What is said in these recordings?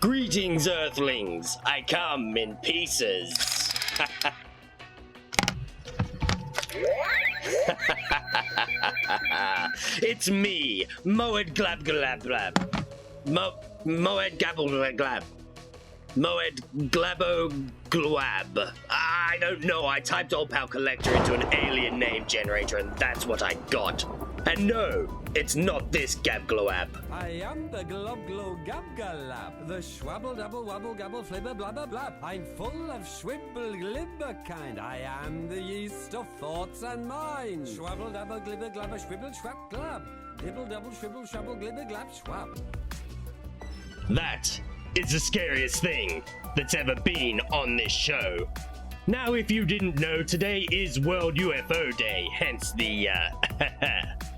Greetings, Earthlings. I come in pieces. It's me, Moed Glab Glab Glab. Moed Gabble Glab. Moed Glabo Glab. I don't know, I typed Old Pal Collector into an alien name generator and that's what I got. And no, it's not this Gab Gloab. I am the Glob Glo Gab Galab, the Schwabble Double Wobble Gabble Flibber Blabber Blab. I'm full of Schwibble Glibber kind. I am the yeast of thoughts and mind. Schwabble Double Glibber Glabber Schwibble Schwab Glab. Dibble Double Schwibble Schwabble Glibber Glab Schwab. That is the scariest thing that's ever been on this show. Now, if you didn't know, today is World UFO Day, hence the,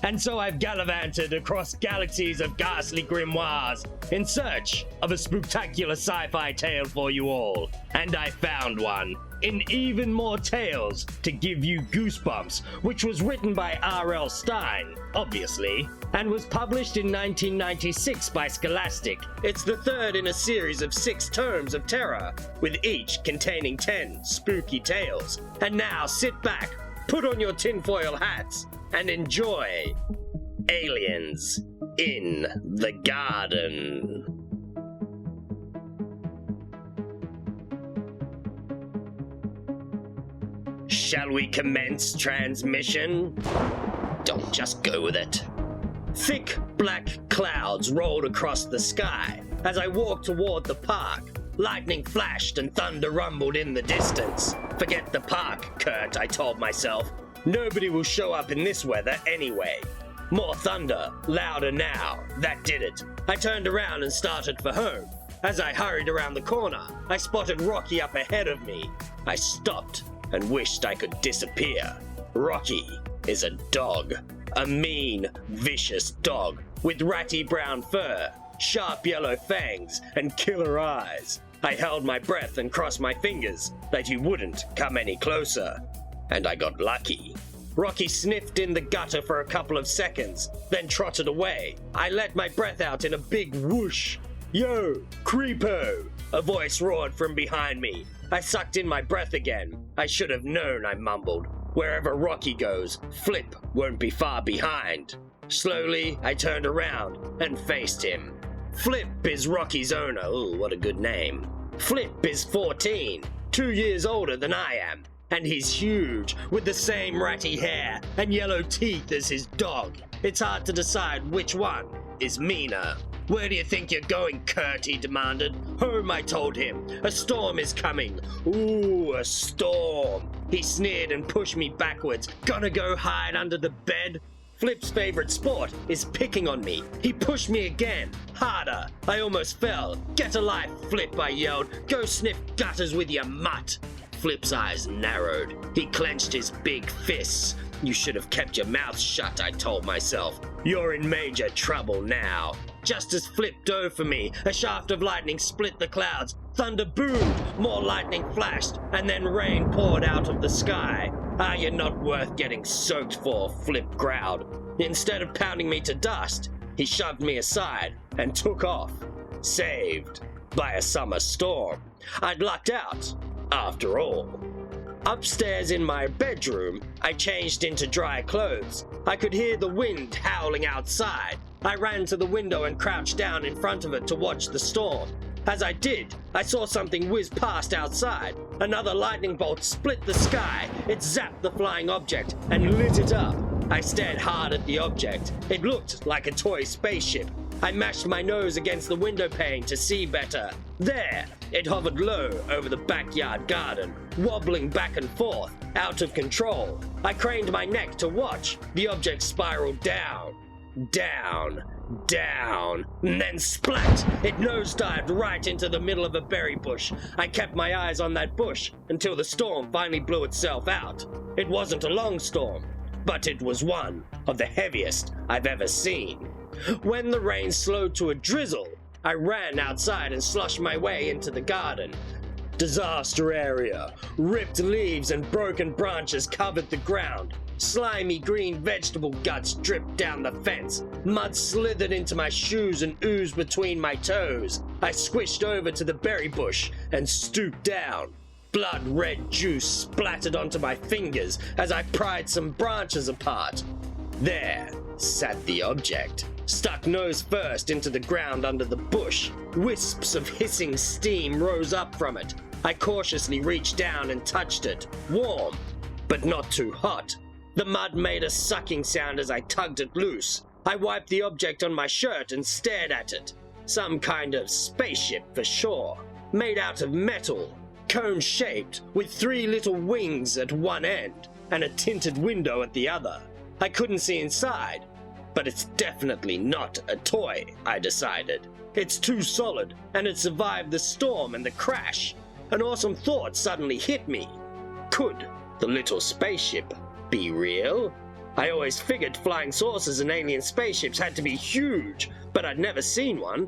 And so I've gallivanted across galaxies of ghastly grimoires in search of a spectacular sci-fi tale for you all. And I found one, in even more tales to give you goosebumps, which was written by R.L. Stine, obviously, and was published in 1996 by Scholastic. It's the third in a series of 6 tomes of terror, with each containing 10 spooky tales. And now sit back, put on your tinfoil hats, and enjoy Aliens in the Garden. Shall we commence transmission? Don't just go with it. Thick black clouds rolled across the sky as I walked toward the park. Lightning flashed and thunder rumbled in the distance. Forget the park, Kurt, I told myself. Nobody will show up in this weather anyway. More thunder, louder now. That did it. I turned around and started for home. As I hurried around the corner, I spotted Rocky up ahead of me. I stopped and wished I could disappear. Rocky is a dog. A mean, vicious dog with ratty brown fur, sharp yellow fangs, and killer eyes. I held my breath and crossed my fingers that he wouldn't come any closer. And I got lucky. Rocky sniffed in the gutter for a couple of seconds, then trotted away. I let my breath out in a big whoosh. Yo, creepo! A voice roared from behind me. I sucked in my breath again. I should have known, I mumbled. Wherever Rocky goes, Flip won't be far behind. Slowly, I turned around and faced him. Flip is Rocky's owner. Ooh, what a good name. Flip is 14, 2 years older than I am. And he's huge, with the same ratty hair and yellow teeth as his dog. It's hard to decide which one is meaner. Where do you think you're going, Kurt? He demanded. Home, I told him. A storm is coming. Ooh, a storm. He sneered and pushed me backwards. Gonna go hide under the bed? Flip's favorite sport is picking on me. He pushed me again, harder. I almost fell. Get a life, Flip, I yelled. Go sniff gutters with your mutt. Flip's eyes narrowed. He clenched his big fists. You should have kept your mouth shut, I told myself. You're in major trouble now. Just as Flip dove for me, a shaft of lightning split the clouds. Thunder boomed, more lightning flashed, and then rain poured out of the sky. Ah, you're not worth getting soaked for, Flip growled. Instead of pounding me to dust, he shoved me aside and took off. Saved by a summer storm. I'd lucked out. After all. Upstairs in my bedroom, I changed into dry clothes. I could hear the wind howling outside. I ran to the window and crouched down in front of it to watch the storm. As I did, I saw something whiz past outside. Another lightning bolt split the sky. It zapped the flying object and lit it up. I stared hard at the object. It looked like a toy spaceship. I mashed my nose against the window pane to see better. There, it hovered low over the backyard garden, wobbling back and forth, out of control. I craned my neck to watch. The object spiraled down, down, down, and then splat! It nosedived right into the middle of a berry bush. I kept my eyes on that bush until the storm finally blew itself out. It wasn't a long storm, but it was one of the heaviest I've ever seen. When the rain slowed to a drizzle, I ran outside and sloshed my way into the garden. Disaster area. Ripped leaves and broken branches covered the ground. Slimy green vegetable guts dripped down the fence. Mud slithered into my shoes and oozed between my toes. I squished over to the berry bush and stooped down. Blood red juice splattered onto my fingers as I pried some branches apart. There sat the object, stuck nose first into the ground under the bush. Wisps of hissing steam rose up from it. I cautiously reached down and touched it. Warm, but not too hot. The mud made a sucking sound as I tugged it loose. I wiped the object on my shirt and stared at it. Some kind of spaceship for sure, made out of metal, cone-shaped, with 3 little wings at one end and a tinted window at the other. I couldn't see inside, but it's definitely not a toy, I decided. It's too solid, and it survived the storm and the crash. An awesome thought suddenly hit me. Could the little spaceship be real? I always figured flying saucers and alien spaceships had to be huge, but I'd never seen one.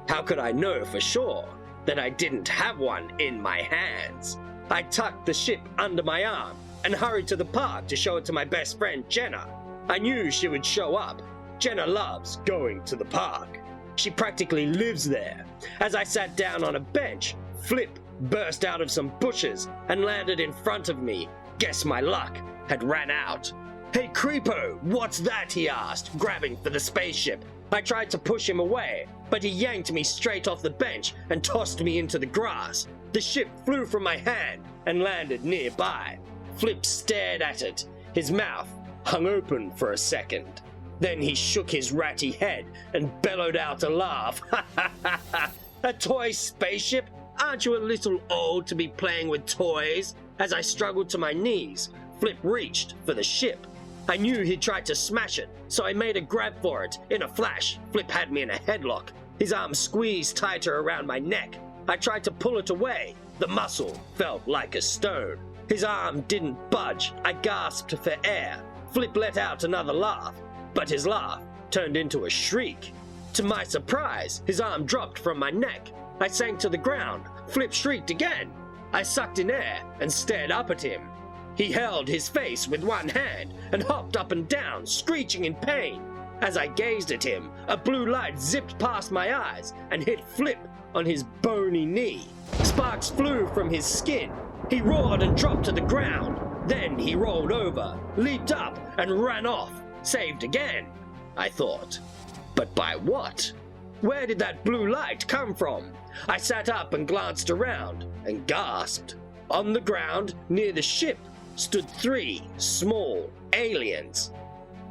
How could I know for sure that I didn't have one in my hands? I tucked the ship under my arm and hurried to the park to show it to my best friend Jenna. I knew she would show up. Jenna loves going to the park. She practically lives there. As I sat down on a bench, Flip burst out of some bushes and landed in front of me. Guess my luck had ran out. "Hey Creepo, what's that?" he asked, grabbing for the spaceship. I tried to push him away, but he yanked me straight off the bench and tossed me into the grass. The ship flew from my hand and landed nearby. Flip stared at it. His mouth hung open for a second. Then he shook his ratty head and bellowed out a laugh. "Ha ha ha ha! A toy spaceship? Aren't you a little old to be playing with toys?" As I struggled to my knees, Flip reached for the ship. I knew he'd tried to smash it, so I made a grab for it. In a flash, Flip had me in a headlock. His arm squeezed tighter around my neck. I tried to pull it away. The muscle felt like a stone. His arm didn't budge. I gasped for air. Flip let out another laugh, but his laugh turned into a shriek. To my surprise, his arm dropped from my neck. I sank to the ground. Flip shrieked again. I sucked in air and stared up at him. He held his face with one hand and hopped up and down, screeching in pain. As I gazed at him, a blue light zipped past my eyes and hit Flip on his bony knee. Sparks flew from his skin. He roared and dropped to the ground. Then he rolled over, leaped up, and ran off. Saved again, I thought. But by what? Where did that blue light come from? I sat up and glanced around and gasped. On the ground, near the ship, stood 3 small aliens.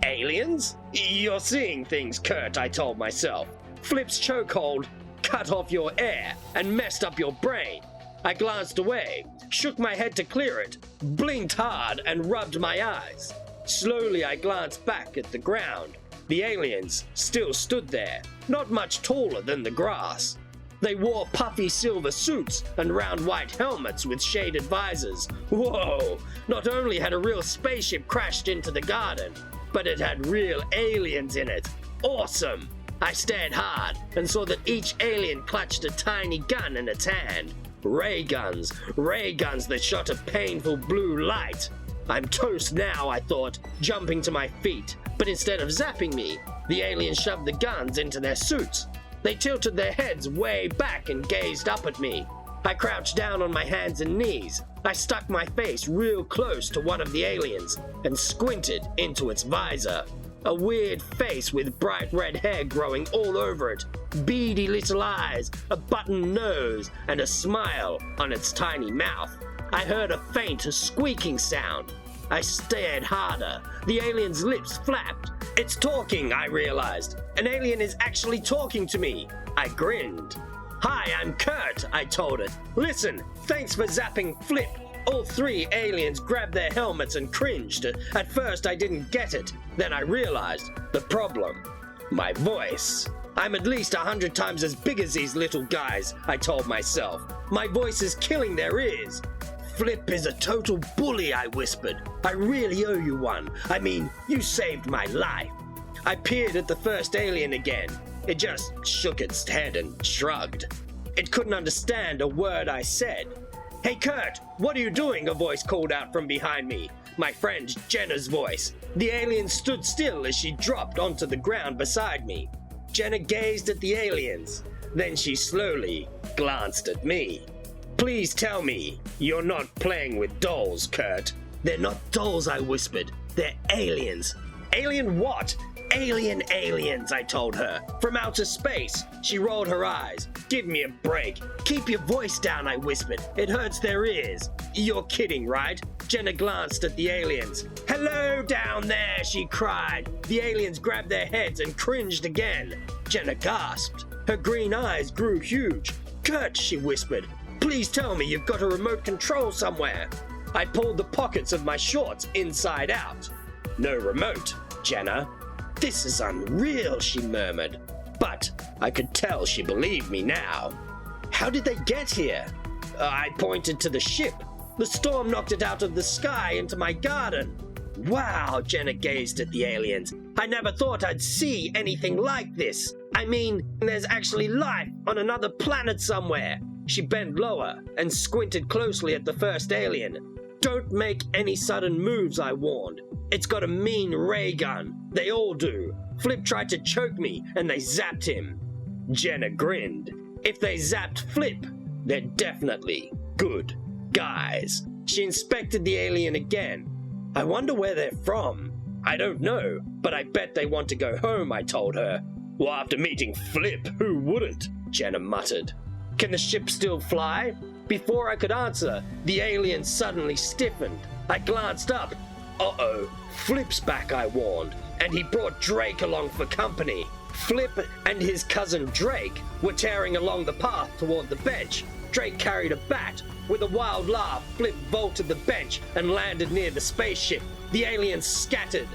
Aliens? You're seeing things, Kurt, I told myself. Flip's chokehold cut off your air and messed up your brain. I glanced away, shook my head to clear it, blinked hard and rubbed my eyes. Slowly I glanced back at the ground. The aliens still stood there, not much taller than the grass. They wore puffy silver suits and round white helmets with shaded visors. Whoa! Not only had a real spaceship crashed into the garden, but it had real aliens in it. Awesome! I stared hard and saw that each alien clutched a tiny gun in its hand. Ray guns that shot a painful blue light. I'm toast now, I thought, jumping to my feet. But instead of zapping me, the aliens shoved the guns into their suits. They tilted their heads way back and gazed up at me. I crouched down on my hands and knees. I stuck my face real close to one of the aliens and squinted into its visor. A weird face with bright red hair growing all over it, beady little eyes, a button nose, and a smile on its tiny mouth. I heard a faint squeaking sound. I stared harder. The alien's lips flapped. It's talking, I realized. An alien is actually talking to me. I grinned. "Hi, I'm Kurt," I told it. "Listen, thanks for zapping Flip." All 3 aliens grabbed their helmets and cringed. At first I didn't get it. Then I realized the problem. My voice. I'm at least 100 times as big as these little guys, I told myself. My voice is killing their ears. "Flip is a total bully," I whispered. "I really owe you one. I mean, you saved my life." I peered at the first alien again. It just shook its head and shrugged. It couldn't understand a word I said. "Hey Kurt, what are you doing?" a voice called out from behind me. My friend Jenna's voice. The alien stood still as she dropped onto the ground beside me. Jenna gazed at the aliens. Then she slowly glanced at me. "Please tell me you're not playing with dolls, Kurt." "They're not dolls," I whispered. "They're aliens." "Alien what?" Aliens, I told her. "From outer space." She rolled her eyes. "Give me a break." "Keep your voice down," I whispered. "It hurts their ears." "You're kidding, right?" Jenna glanced at the aliens. "Hello down there," she cried. The aliens grabbed their heads and cringed again. Jenna gasped. Her green eyes grew huge. "Kurt," she whispered, "please tell me you've got a remote control somewhere." I pulled the pockets of my shorts inside out. "No remote, Jenna." "This is unreal," she murmured. But I could tell she believed me now. "How did they get here?" I pointed to the ship. "The storm knocked it out of the sky into my garden." "Wow," Jenna gazed at the aliens. "I never thought I'd see anything like this. I mean, there's actually life on another planet somewhere." She bent lower and squinted closely at the first alien. "Don't make any sudden moves," I warned. "It's got a mean ray gun. They all do. Flip tried to choke me and they zapped him." Jenna grinned. "If they zapped Flip, they're definitely good guys." She inspected the alien again. "I wonder where they're from." "I don't know, but I bet they want to go home," I told her. "Well, after meeting Flip, who wouldn't?" Jenna muttered. "Can the ship still fly?" Before I could answer, the alien suddenly stiffened. I glanced up. "Uh-oh, Flip's back," I warned, and he brought Drake along for company. Flip and his cousin Drake were tearing along the path toward the bench. Drake carried a bat. With a wild laugh, Flip vaulted the bench and landed near the spaceship. The aliens scattered.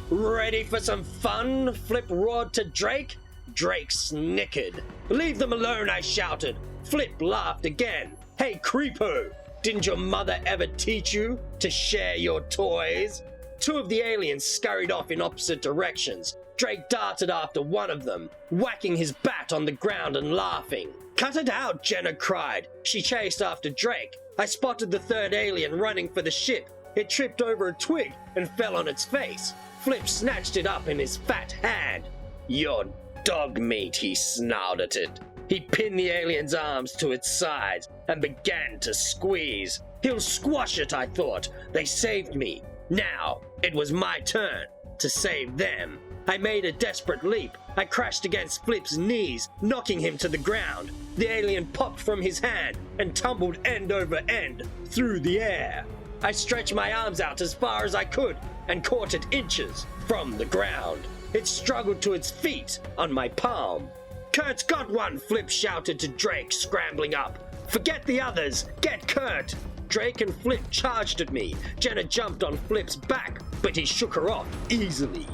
"Ready for some fun?" Flip roared to Drake. Drake snickered. "Leave them alone," I shouted. Flip laughed again. "Hey, creepo, didn't your mother ever teach you to share your toys?" Two of the aliens scurried off in opposite directions. Drake darted after one of them, whacking his bat on the ground and laughing. "Cut it out," Jenna cried. She chased after Drake. I spotted the third alien running for the ship. It tripped over a twig and fell on its face. Flip snatched it up in his fat hand. "Your dog meat," he snarled at it. He pinned the alien's arms to its sides and began to squeeze. "He'll squash it," I thought. They saved me. Now it was my turn to save them. I made a desperate leap. I crashed against Flip's knees, knocking him to the ground. The alien popped from his hand and tumbled end over end through the air. I stretched my arms out as far as I could and caught it inches from the ground. It struggled to its feet on my palm. "Kurt's got one," Flip shouted to Drake, scrambling up. "Forget the others. Get Kurt." Drake and Flip charged at me. Jenna jumped on Flip's back, but he shook her off easily.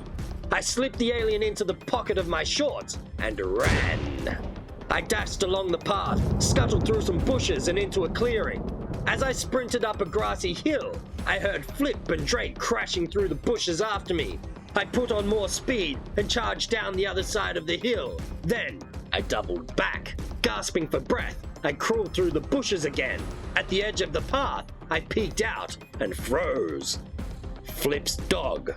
I slipped the alien into the pocket of my shorts and ran. I dashed along the path, scuttled through some bushes and into a clearing. As I sprinted up a grassy hill, I heard Flip and Drake crashing through the bushes after me. I put on more speed and charged down the other side of the hill. Then I doubled back. Gasping for breath, I crawled through the bushes again. At the edge of the path, I peeked out and froze. Flip's dog,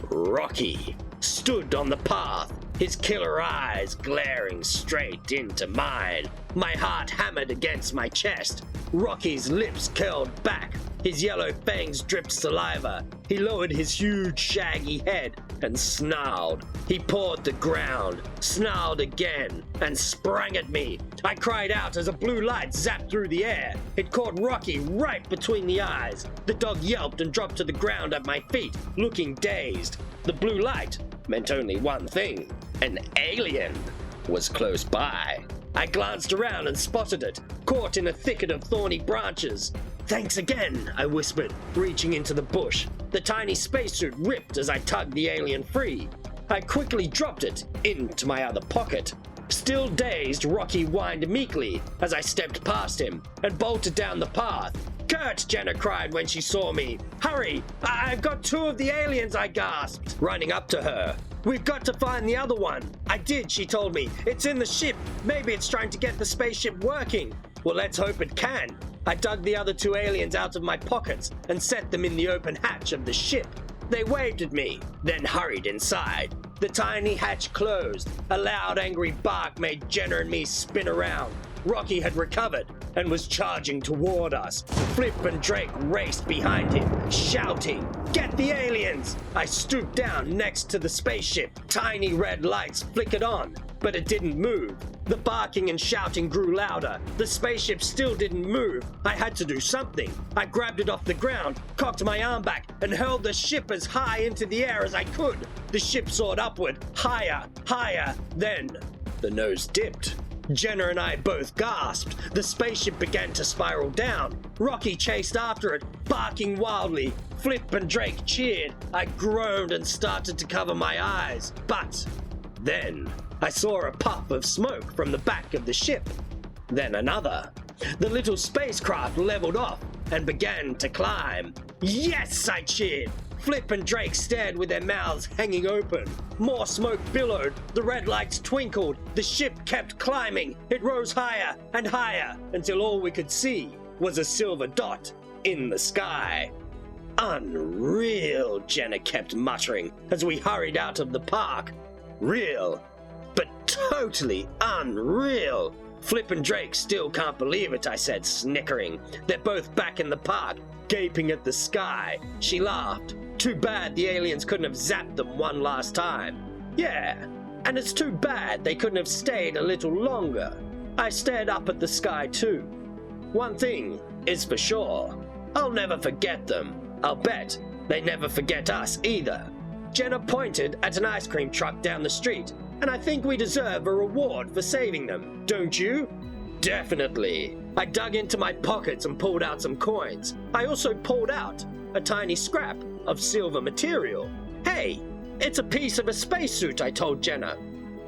Rocky, stood on the path, his killer eyes glaring straight into mine. My heart hammered against my chest. Rocky's lips curled back. His yellow fangs dripped saliva. He lowered his huge, shaggy head and snarled. He pawed the ground, snarled again, and sprang at me. I cried out as a blue light zapped through the air. It caught Rocky right between the eyes. The dog yelped and dropped to the ground at my feet, looking dazed. The blue light meant only one thing. An alien was close by. I glanced around and spotted it, caught in a thicket of thorny branches. "Thanks again," I whispered, reaching into the bush. The tiny spacesuit ripped as I tugged the alien free. I quickly dropped it into my other pocket. Still dazed, Rocky whined meekly as I stepped past him and bolted down the path. "Kurt!" Jenna cried when she saw me. "Hurry! I've got two of the aliens!" I gasped, running up to her. We've got to find the other one. I did, she told me. It's in the ship. Maybe it's trying to get the spaceship working. Well, let's hope it can. I dug the other 2 aliens out of my pockets and set them in the open hatch of the ship. They waved at me, then hurried inside. The tiny hatch closed. A loud, angry bark made Jenna and me spin around. Rocky had recovered and was charging toward us. Flip and Drake raced behind him, shouting, "Get the aliens!" I stooped down next to the spaceship. Tiny red lights flickered on, but it didn't move. The barking and shouting grew louder. The spaceship still didn't move. I had to do something. I grabbed it off the ground, cocked my arm back, and hurled the ship as high into the air as I could. The ship soared upward, higher, higher. Then the nose dipped. Jenna and I both gasped. The spaceship began to spiral down. Rocky chased after it, barking wildly. Flip and Drake cheered. I groaned and started to cover my eyes. But then I saw a puff of smoke from the back of the ship. Then another. The little spacecraft leveled off and began to climb. Yes, I cheered. Flip and Drake stared with their mouths hanging open. More smoke billowed. The red lights twinkled. The ship kept climbing. It rose higher and higher until all we could see was a silver dot in the sky. Unreal, Jenna kept muttering as we hurried out of the park. Real, but totally unreal. Flip and Drake still can't believe it, I said, snickering. They're both back in the park, gaping at the sky. She laughed. Too bad the aliens couldn't have zapped them one last time. Yeah, and it's too bad they couldn't have stayed a little longer. I stared up at the sky too. One thing is for sure. I'll never forget them. I'll bet they never forget us either. Jenna pointed at an ice cream truck down the street, and I think we deserve a reward for saving them, don't you? Definitely. I dug into my pockets and pulled out some coins. I also pulled out a tiny scrap of silver material. Hey, it's a piece of a spacesuit, I told Jenna.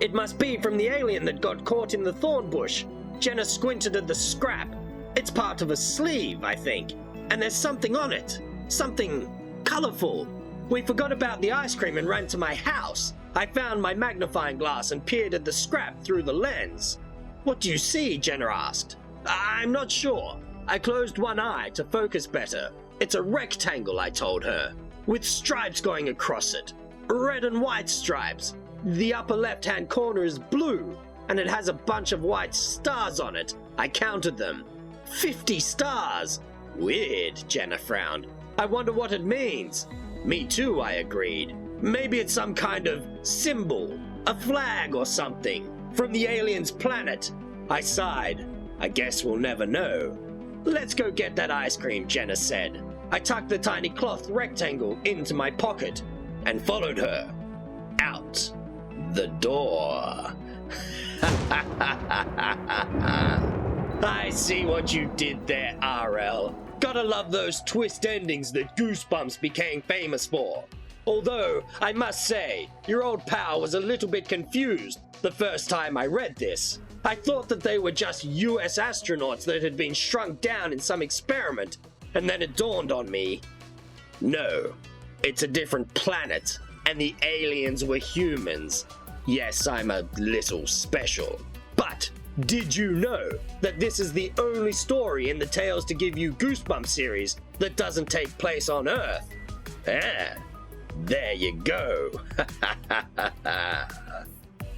It must be from the alien that got caught in the thorn bush. Jenna squinted at the scrap. It's part of a sleeve, I think, and there's something on it. Something colorful. We forgot about the ice cream and ran to my house. I found my magnifying glass and peered at the scrap through the lens. What do you see? Jenna asked. I'm not sure. I closed one eye to focus better. It's a rectangle, I told her, with stripes going across it. Red and white stripes. The upper left-hand corner is blue, and it has a bunch of white stars on it. I counted them. 50 stars. Weird, Jenna frowned. I wonder what it means. Me too, I agreed. Maybe it's some kind of symbol, a flag or something, from the aliens' planet. I sighed. I guess we'll never know. Let's go get that ice cream, Jenna said. I tucked the tiny cloth rectangle into my pocket and followed her out the door. I see what you did there, RL. Gotta love those twist endings that Goosebumps became famous for. Although, I must say, your old pal was a little bit confused the first time I read this. I thought that they were just US astronauts that had been shrunk down in some experiment, and then it dawned on me. No, it's a different planet, and the aliens were humans. Yes, I'm a little special. But did you know that this is the only story in the Tales to Give You Goosebumps series that doesn't take place on Earth? There you go.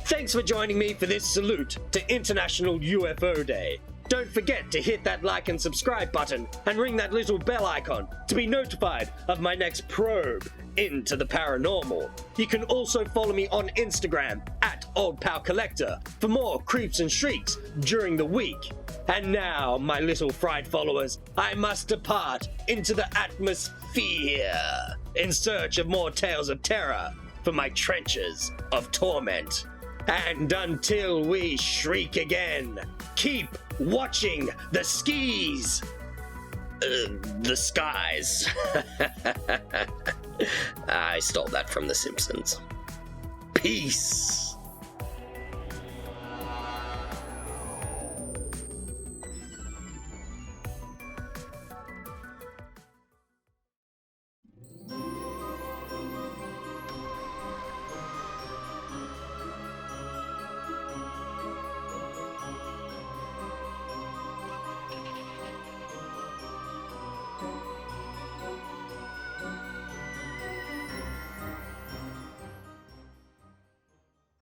Thanks for joining me for this salute to International UFO Day. Don't forget to hit that like and subscribe button and ring that little bell icon to be notified of my next probe into the paranormal. You can also follow me on Instagram at OldPalCollector for more creeps and shrieks during the week. And now, my little fright followers, I must depart into the atmosphere in search of more tales of terror for my trenches of torment. And until we shriek again, keep watching the skis. The skies. I stole that from The Simpsons. Peace.